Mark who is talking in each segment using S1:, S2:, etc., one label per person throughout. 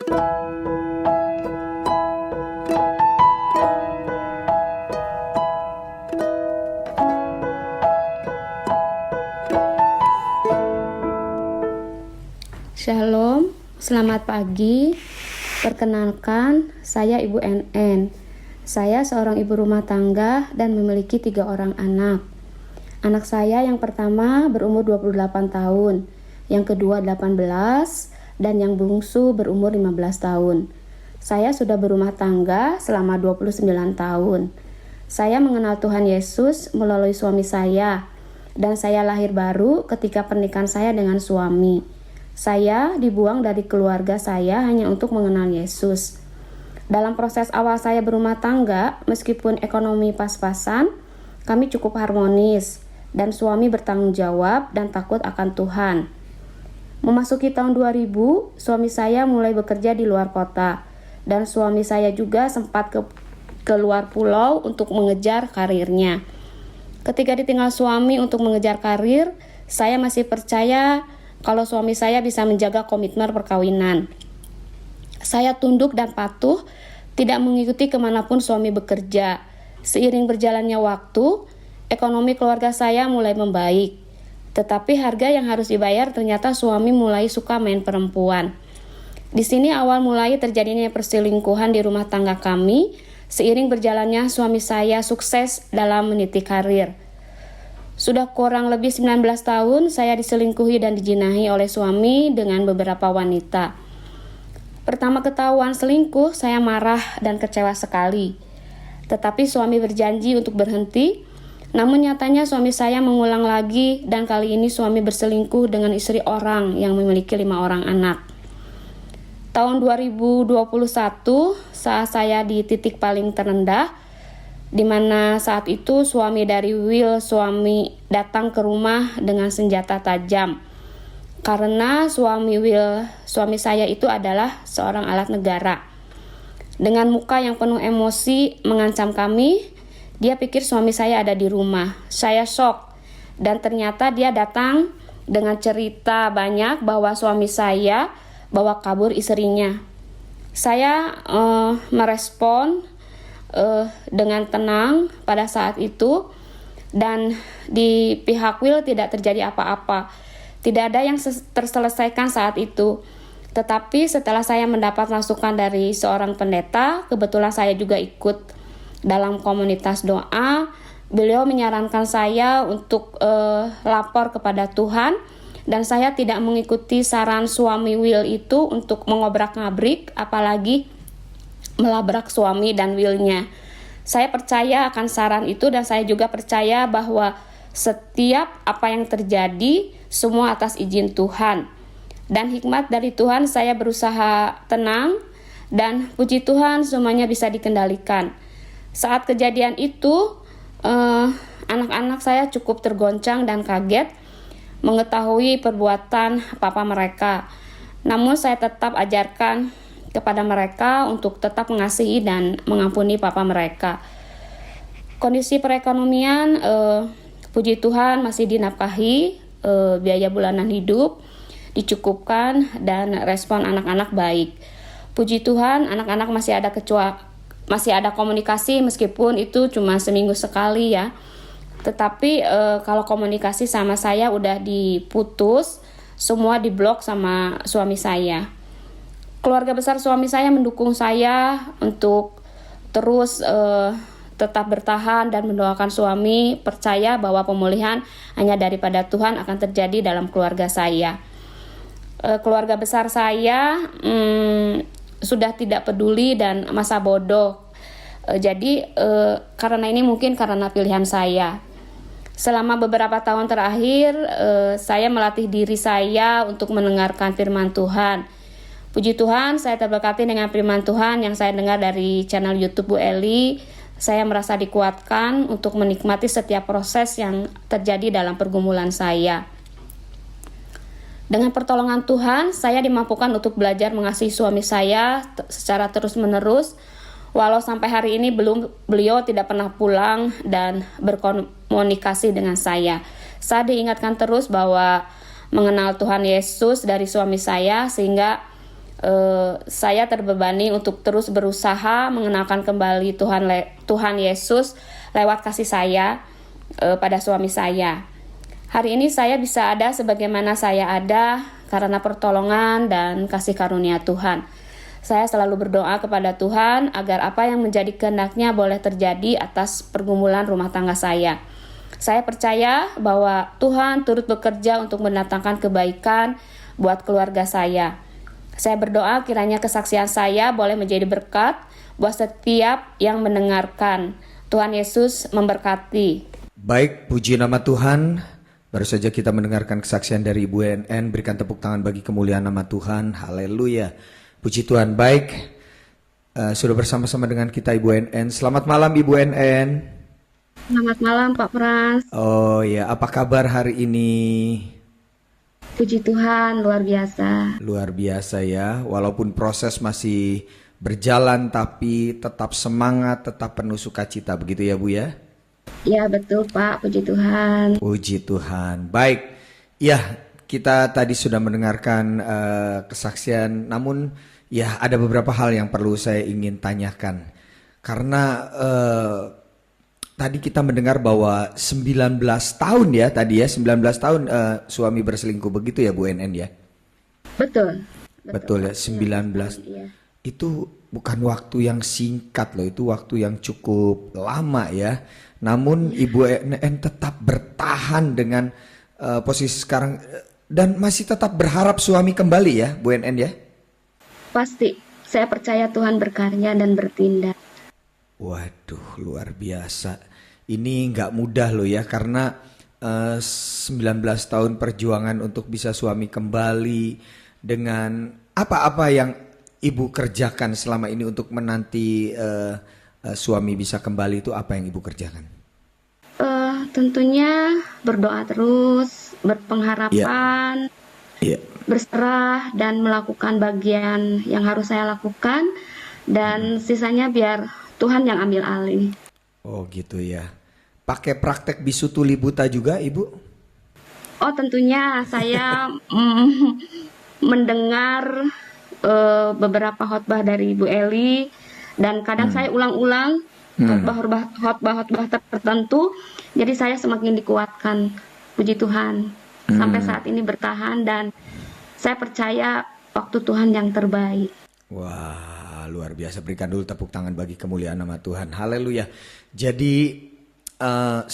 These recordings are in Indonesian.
S1: Shalom, selamat pagi. Perkenalkan, saya Ibu NN. Saya seorang ibu rumah tangga dan memiliki 3 orang anak. Anak saya yang pertama berumur 28 tahun, yang kedua 18, dan yang bungsu berumur 15 tahun. Saya sudah berumah tangga selama 29 tahun. Saya mengenal Tuhan Yesus melalui suami saya, dan saya lahir baru ketika pernikahan saya dengan suami. Saya dibuang dari keluarga saya hanya untuk mengenal Yesus. Dalam proses awal saya berumah tangga, meskipun ekonomi pas-pasan, kami cukup harmonis, dan suami bertanggung jawab dan takut akan Tuhan. Memasuki tahun 2000, suami saya mulai bekerja di luar kota, dan suami saya juga sempat ke luar pulau untuk mengejar karirnya. Ketika ditinggal suami untuk mengejar karir, saya masih percaya kalau suami saya bisa menjaga komitmen perkawinan. Saya tunduk dan patuh, tidak mengikuti kemanapun suami bekerja. Seiring berjalannya waktu, ekonomi keluarga saya mulai membaik. Tetapi harga yang harus dibayar ternyata suami mulai suka main perempuan. Di sini awal mulai terjadinya perselingkuhan di rumah tangga kami. Seiring berjalannya suami saya sukses dalam meniti karir. Sudah kurang lebih 19 tahun saya diselingkuhi dan dijinahi oleh suami dengan beberapa wanita. Pertama ketahuan selingkuh, saya marah dan kecewa sekali. Tetapi suami berjanji untuk berhenti, namun nyatanya suami saya mengulang lagi dan kali ini suami berselingkuh dengan istri orang yang memiliki 5 orang anak. Tahun 2021, saat saya di titik paling terendah, di mana saat itu suami dari Will datang ke rumah dengan senjata tajam. Karena suami saya itu adalah seorang alat negara. Dengan muka yang penuh emosi mengancam kami, dia pikir suami saya ada di rumah. Saya shock dan ternyata dia datang dengan cerita banyak bahwa suami saya bawa kabur istrinya. Saya merespon dengan tenang pada saat itu, dan di pihak Will tidak terjadi apa-apa. Tidak ada yang terselesaikan saat itu. Tetapi setelah saya mendapat masukan dari seorang pendeta, kebetulan saya juga ikut dalam komunitas doa. Beliau menyarankan saya untuk lapor kepada Tuhan, dan saya tidak mengikuti saran suami Will itu untuk mengobrak-ngabrik, apalagi melabrak suami dan Will-nya. Saya percaya akan saran itu, dan saya juga percaya bahwa setiap apa yang terjadi semua atas izin Tuhan. Dan hikmat dari Tuhan, saya berusaha tenang dan puji Tuhan semuanya bisa dikendalikan. Saat kejadian itu, anak-anak saya cukup tergoncang dan kaget mengetahui perbuatan papa mereka. Namun saya tetap ajarkan kepada mereka untuk tetap mengasihi dan mengampuni papa mereka. Kondisi perekonomian, puji Tuhan masih dinafkahi, biaya bulanan hidup dicukupkan, dan respon anak-anak baik. Puji Tuhan, anak-anak masih ada komunikasi meskipun itu cuma seminggu sekali ya. Tetapi kalau komunikasi sama saya udah diputus, semua diblok sama suami saya. Keluarga besar suami saya mendukung saya untuk terus tetap bertahan dan mendoakan suami, percaya bahwa pemulihan hanya daripada Tuhan akan terjadi dalam keluarga saya. Keluarga besar saya sudah tidak peduli dan masa bodoh. Jadi karena ini mungkin karena pilihan saya. Selama beberapa tahun terakhir, saya melatih diri saya untuk mendengarkan firman Tuhan. Puji Tuhan, saya terberkati dengan firman Tuhan yang saya dengar dari channel YouTube Bu Eli. Saya merasa dikuatkan untuk menikmati setiap proses yang terjadi dalam pergumulan saya. Dengan pertolongan Tuhan, saya dimampukan untuk belajar mengasihi suami saya secara terus-menerus. Walau sampai hari ini beliau tidak pernah pulang dan berkomunikasi dengan saya. Saya diingatkan terus bahwa mengenal Tuhan Yesus dari suami saya, sehingga saya terbebani untuk terus berusaha mengenalkan kembali Tuhan Yesus lewat kasih saya pada suami saya. Hari ini saya bisa ada sebagaimana saya ada karena pertolongan dan kasih karunia Tuhan. Saya selalu berdoa kepada Tuhan agar apa yang menjadi kehendak-Nya boleh terjadi atas pergumulan rumah tangga saya. Saya percaya bahwa Tuhan turut bekerja untuk mendatangkan kebaikan buat keluarga saya. Saya berdoa kiranya kesaksian saya boleh menjadi berkat buat setiap yang mendengarkan. Tuhan Yesus memberkati.
S2: Baik, puji nama Tuhan. Baru saja kita mendengarkan kesaksian dari Ibu NN. Berikan tepuk tangan bagi kemuliaan nama Tuhan. Haleluya. Puji Tuhan. Baik, sudah bersama-sama dengan kita Ibu NN. Selamat malam Ibu NN.
S1: Selamat malam Pak Frans.
S2: Oh ya, apa kabar hari ini?
S1: Puji Tuhan, luar biasa.
S2: Luar biasa ya, walaupun proses masih berjalan tapi tetap semangat, tetap penuh sukacita, begitu ya Bu ya?
S1: Ya betul Pak, puji Tuhan.
S2: Puji Tuhan. Baik, ya kita tadi sudah mendengarkan kesaksian, namun ya ada beberapa hal yang perlu saya ingin tanyakan. Karena tadi kita mendengar bahwa 19 tahun ya tadi ya, 19 tahun suami berselingkuh, begitu ya Bu NN ya?
S1: Betul.
S2: Betul ya, 19.
S1: Iya.
S2: Itu bukan waktu yang singkat loh, itu waktu yang cukup lama ya. Namun Ibu NN tetap bertahan dengan posisi sekarang dan masih tetap berharap suami kembali ya Bu NN ya?
S1: Pasti, saya percaya Tuhan berkarya dan bertindak.
S2: Waduh, luar biasa. Ini nggak mudah loh ya, karena 19 tahun perjuangan untuk bisa suami kembali dengan apa-apa yang Ibu kerjakan selama ini untuk menanti suami bisa kembali, itu apa yang Ibu kerjakan?
S1: Tentunya berdoa terus, berpengharapan, berserah dan melakukan bagian yang harus saya lakukan, dan sisanya biar Tuhan yang ambil alih.
S2: Oh gitu ya. Pakai praktek bisu tuli buta juga Ibu?
S1: Oh tentunya saya mendengar beberapa khotbah dari Ibu Eli, dan kadang saya ulang-ulang khotbah tertentu, jadi saya semakin dikuatkan. Puji Tuhan, sampai saat ini bertahan dan saya percaya waktu Tuhan yang terbaik.
S2: Wah, luar biasa. Berikan dulu tepuk tangan bagi kemuliaan nama Tuhan. Haleluya. Jadi 19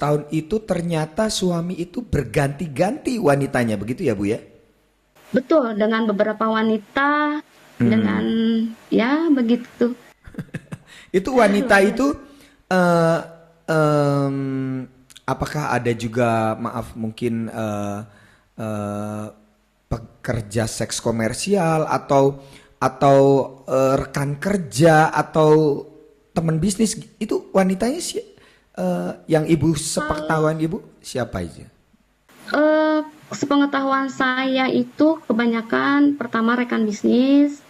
S2: tahun itu ternyata suami itu berganti-ganti wanitanya, begitu ya Bu ya? Betul,
S1: dengan beberapa wanita, dengan ya begitu.
S2: Itu wanita itu apakah ada juga, maaf mungkin pekerja seks komersial atau rekan kerja atau teman bisnis, itu wanitanya yang Ibu sepengetahuan Ibu siapa aja?
S1: Sepengetahuan saya itu kebanyakan pertama rekan bisnis,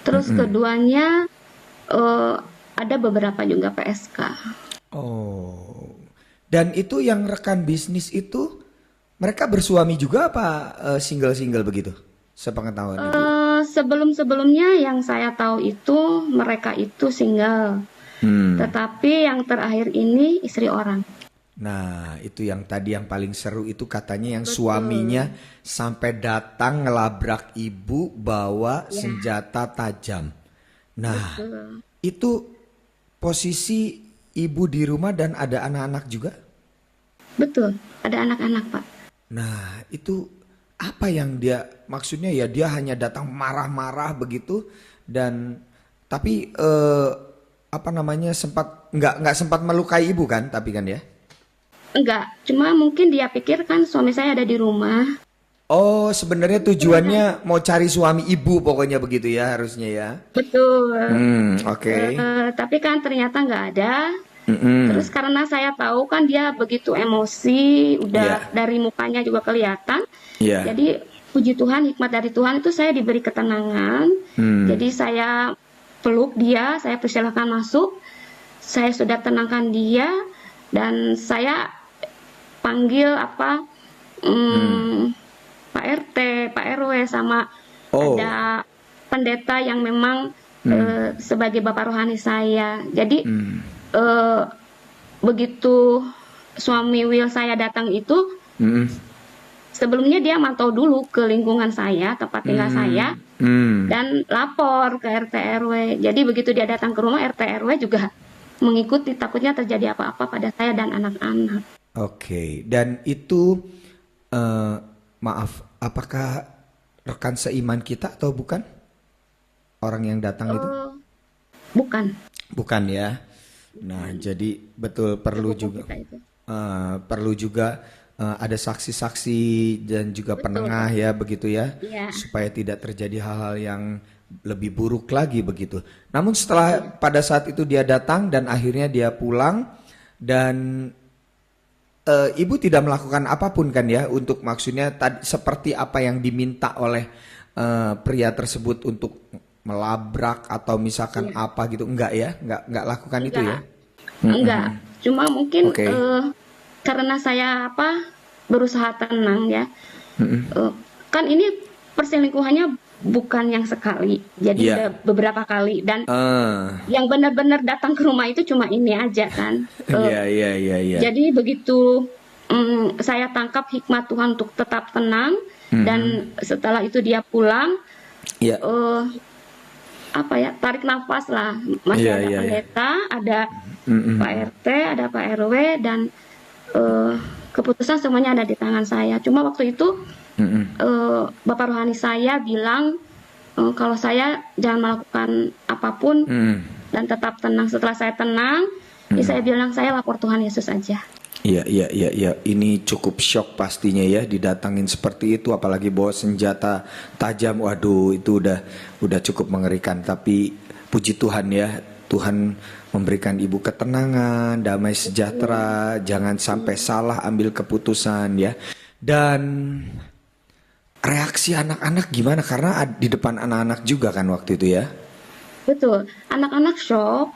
S1: terus keduanya ada beberapa juga PSK. Oh,
S2: dan itu yang rekan bisnis itu mereka bersuami juga apa single-single begitu? Sepengetahuan Ibu.
S1: Sebelum-sebelumnya yang saya tahu itu mereka itu single. Tetapi yang terakhir ini istri orang.
S2: Nah, itu yang tadi yang paling seru itu katanya yang suaminya sampai datang ngelabrak Ibu bawa senjata tajam. Nah, itu posisi Ibu di rumah dan ada anak-anak juga?
S1: Betul, ada anak-anak Pak.
S2: Nah, itu apa yang dia maksudnya ya, dia hanya datang marah-marah begitu dan tapi nggak sempat melukai Ibu kan, tapi kan ya?
S1: Enggak, cuma mungkin dia pikir kan suami saya ada di rumah.
S2: Oh, sebenarnya tujuannya mau cari suami Ibu pokoknya begitu ya harusnya ya?
S1: Betul.
S2: Oke.
S1: Tapi kan ternyata nggak ada. Terus karena saya tahu kan dia begitu emosi, udah dari mukanya juga kelihatan. Jadi puji Tuhan, hikmat dari Tuhan itu saya diberi ketenangan. Jadi saya peluk dia, saya persilahkan masuk. Saya sudah tenangkan dia dan saya panggil Pak RT, Pak RW sama ada pendeta yang memang sebagai bapak rohani saya. Jadi begitu suami Will saya datang itu, sebelumnya dia mantau dulu ke lingkungan saya, tempat tinggal saya, dan lapor ke RT RW. Jadi begitu dia datang ke rumah, RT RW juga mengikuti, takutnya terjadi apa-apa pada saya dan anak-anak.
S2: Oke, dan itu maaf, apakah rekan seiman kita atau bukan? Orang yang datang itu?
S1: Bukan.
S2: Bukan ya. Nah, jadi betul perlu juga ada saksi-saksi dan juga penengah ya, begitu ya, supaya tidak terjadi hal-hal yang lebih buruk lagi begitu. Namun setelah pada saat itu dia datang dan akhirnya dia pulang dan ibu tidak melakukan apapun kan ya, untuk maksudnya seperti apa yang diminta oleh pria tersebut untuk melabrak atau misalkan apa gitu, enggak ya, enggak lakukan itu ya?
S1: Enggak, cuma mungkin karena saya berusaha tenang ya, kan ini perselingkuhannya bukan yang sekali, jadi udah beberapa kali, dan yang benar-benar datang ke rumah itu cuma ini aja kan. Jadi begitu saya tangkap hikmat Tuhan untuk tetap tenang, dan setelah itu dia pulang, tarik nafas lah, masih ada pendeta, ada Pak RT, ada Pak RW, dan keputusan semuanya ada di tangan saya. Cuma waktu itu Bapak rohani saya bilang kalau saya jangan melakukan apapun dan tetap tenang. Setelah saya tenang, saya bilang saya lapor Tuhan Yesus aja.
S2: Iya. Ini cukup shock pastinya ya, didatangin seperti itu, apalagi bawa senjata tajam. Waduh, itu udah cukup mengerikan. Tapi puji Tuhan ya, Tuhan memberikan ibu ketenangan, damai sejahtera, jangan sampai salah ambil keputusan ya. Dan reaksi anak-anak gimana? Karena di depan anak-anak juga kan waktu itu ya.
S1: Betul, anak-anak shock.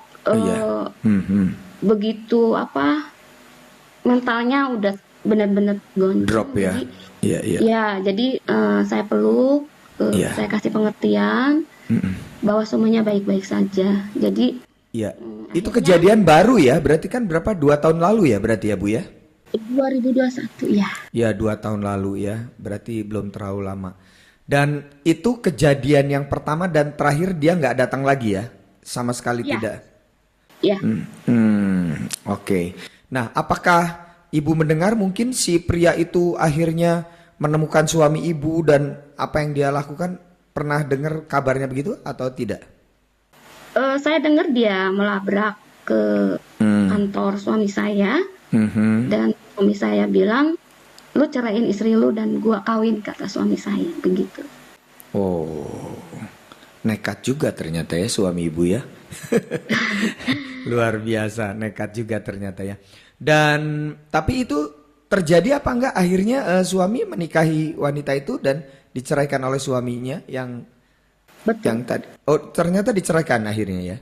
S1: Begitu mentalnya udah benar-benar
S2: drop ya.
S1: Jadi saya peluk, saya kasih pengertian bahwa semuanya baik-baik saja. Jadi
S2: itu kejadian baru ya, berarti kan berapa, 2 tahun lalu ya berarti ya Bu ya?
S1: 2021 ya.
S2: Ya 2 tahun lalu ya, berarti belum terlalu lama. Dan itu kejadian yang pertama dan terakhir dia nggak datang lagi ya? Sama sekali tidak?
S1: Ya.
S2: Oke. Nah, apakah ibu mendengar mungkin si pria itu akhirnya menemukan suami ibu dan apa yang dia lakukan? Pernah dengar kabarnya begitu atau tidak?
S1: Saya dengar dia melabrak ke kantor suami saya, dan suami saya bilang, lu ceraiin istri lu dan gua kawin, kata suami saya begitu.
S2: Oh, nekat juga ternyata ya suami ibu ya. Luar biasa, nekat juga ternyata ya. Dan tapi itu terjadi apa enggak akhirnya suami menikahi wanita itu dan diceraikan oleh suaminya yang tadi. Oh, ternyata diceraikan akhirnya ya.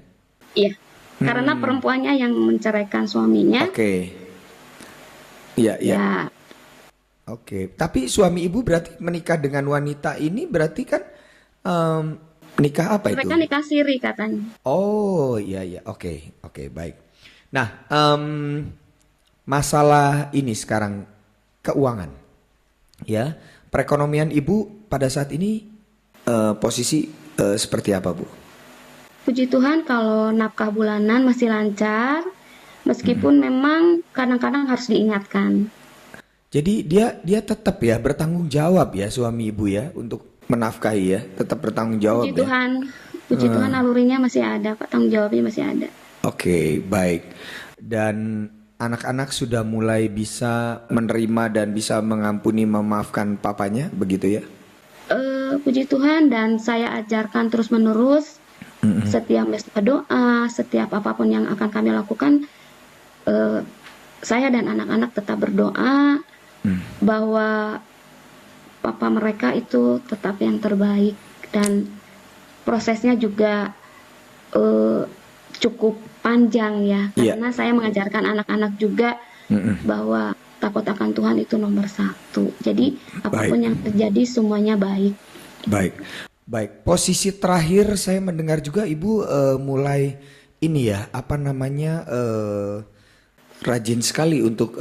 S1: Iya. Karena perempuannya yang menceraikan suaminya.
S2: Oke. Iya. Oke. Tapi suami ibu berarti menikah dengan wanita ini berarti kan nikah apa itu?
S1: Mereka nikah siri katanya.
S2: Oh, iya. Oke, baik. Nah, masalah ini sekarang keuangan. Ya, perekonomian ibu pada saat ini posisi seperti apa, Bu?
S1: Puji Tuhan kalau nafkah bulanan masih lancar, meskipun memang kadang-kadang harus diingatkan.
S2: Jadi dia tetap ya bertanggung jawab ya suami ibu ya untuk menafkahi ya, tetap bertanggung jawab.
S1: Puji Tuhan nalurinya masih ada, Pak, tanggung jawabnya masih ada.
S2: Oke, baik. Dan anak-anak sudah mulai bisa menerima dan bisa mengampuni, memaafkan papanya, begitu ya?
S1: Puji Tuhan, dan saya ajarkan terus-menerus. Setiap mesbah doa, setiap apapun yang akan kami lakukan, saya dan anak-anak tetap berdoa bahwa papa mereka itu tetap yang terbaik, dan prosesnya juga cukup panjang ya, karena saya mengajarkan anak-anak juga bahwa takut akan Tuhan itu nomor 1. Jadi apapun yang terjadi semuanya baik.
S2: Baik. Baik, posisi terakhir saya mendengar juga Ibu mulai ini ya, apa namanya, rajin sekali untuk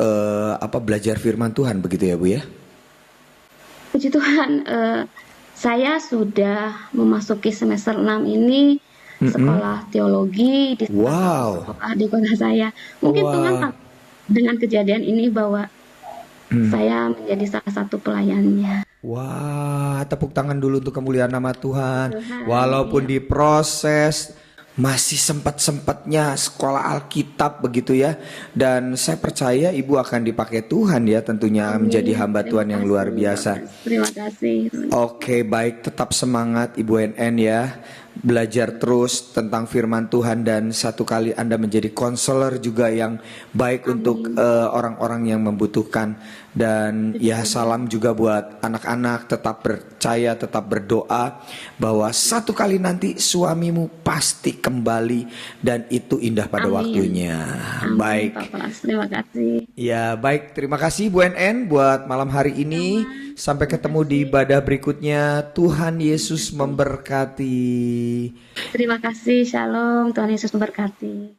S2: belajar firman Tuhan begitu ya Bu ya?
S1: Puji Tuhan, saya sudah memasuki semester 6 ini sekolah teologi di salah satu
S2: Wow,
S1: sekolah di kota saya. Mungkin Tuhan
S2: wah,
S1: dengan kejadian ini bahwa saya menjadi salah satu pelayannya.
S2: wah, tepuk tangan dulu untuk kemuliaan nama Tuhan.
S1: Tuhan,
S2: Walaupun
S1: iya.
S2: diproses, masih sempat-sempatnya sekolah Alkitab begitu ya. Dan saya percaya Ibu akan dipakai Tuhan ya, tentunya menjadi
S1: Amin.
S2: hamba
S1: Terima
S2: Tuhan yang luar
S1: kasih,
S2: biasa.
S1: Bapak. Terima kasih.
S2: Oke, baik, tetap semangat Ibu NN ya. Belajar terus tentang firman Tuhan dan satu kali Anda menjadi konselor juga yang baik untuk orang-orang yang membutuhkan. Dan ya salam juga buat anak-anak, tetap percaya, tetap berdoa bahwa satu kali nanti suamimu pasti kembali dan itu indah pada
S1: Amin.
S2: waktunya.
S1: Amin,
S2: Baik.
S1: Bapak. Terima kasih.
S2: Ya, baik. Terima kasih Bu NN buat malam hari ini. Sampai ketemu di ibadah berikutnya. Tuhan Yesus memberkati.
S1: Terima kasih. Shalom. Tuhan Yesus memberkati.